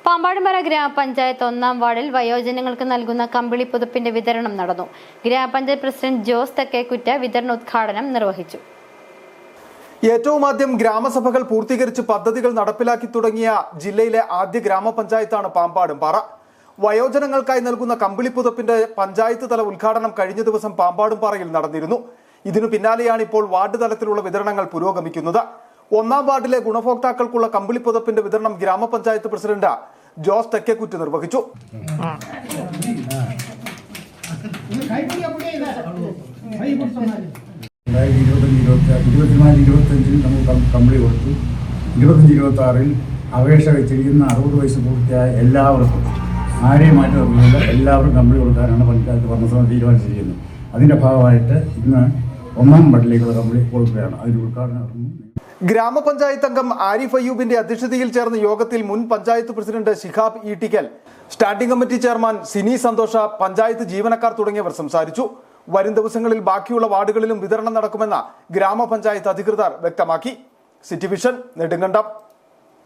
പാമ്പാടുംപാറ ഗ്രാമപഞ്ചായത്ത് 1-ാം വാർഡിൽ വയോജനങ്ങൾക്ക് നൽകുന്ന കമ്പിളി പുതപ്പിന്റെ വിതരണം നടന്നു. ഗ്രാമപഞ്ചായത്ത് പ്രസിഡന്റ് ജോസ് തെക്കേക്കുറ്റ വിതരണോദ്ഘാടനം നിർവഹിച്ചു. ഏറ്റവും ആദ്യം ഗ്രാമസഭകൾ പൂർത്തീകരിച്ച് പദ്ധതികൾ നടപ്പിലാക്കി തുടങ്ങിയ ജില്ലയിലെ ആദ്യ ഗ്രാമപഞ്ചായത്താണ് പാമ്പാടുംപാറ. വയോജനങ്ങൾക്കായി നൽകുന്ന കമ്പിളി പുതപ്പിന്റെ പഞ്ചായത്ത് തല ഉദ്ഘാടനം കഴിഞ്ഞ ദിവസം പാമ്പാടുംപാറയിൽ നടന്നിരുന്നു. ഇതിനു പിന്നാലെയാണ് ഇപ്പോൾ വാർഡ് തലത്തിലുള്ള വിതരണങ്ങൾ പുരോഗമിക്കുന്നത്. 1-ാം വാർഡിലെ ഗുണഭോക്താക്കൾക്കുള്ള കമ്പിളി പുതപ്പിന്റെ വിതരണം ഗ്രാമപഞ്ചായത്ത് പ്രസിഡന്റ് ജോസ് തെക്കേക്കുറ്റ് നിർവഹിച്ചു. നമുക്ക് കമ്പിളി കൊടുത്തു. 25-26 അപേക്ഷ വെച്ചിരിക്കുന്ന 60 വയസ്സ് പൂർത്തിയായ എല്ലാവർക്കും ആരെയും മാറ്റി നിർത്തുന്നില്ല, എല്ലാവർക്കും കമ്പിളി കൊടുക്കാനാണ് പഞ്ചായത്ത് ഭരണസമിതി തീരുമാനിച്ചിരിക്കുന്നത്. അതിന്റെ ഭാഗമായിട്ട് ഇന്ന് 1-ാം വാർഡിലേക്കുള്ള കമ്പിളി കൊടുക്കുകയാണ്. അതിന്റെ ഉദ്ഘാടനം ഗ്രാമപഞ്ചായത്ത് അംഗം ആരിഫ് അയ്യൂബിന്റെ അധ്യക്ഷതയിൽ ചേർന്ന യോഗത്തിൽ മുൻ panchayat president Shihab Eettikkal, standing committee chairman Sini Santhosha, panchayat ജീവനക്കാർ തുടങ്ങിയവർ സംസാരിച്ചു. വരും ദിവസങ്ങളിൽ ബാക്കിയുള്ള വാർഡുകളിലും വിതരണം നടക്കുമെന്ന് ഗ്രാമപഞ്ചായത്ത് അധികൃതർ വ്യക്തമാക്കി. City vision, Nedumkandam.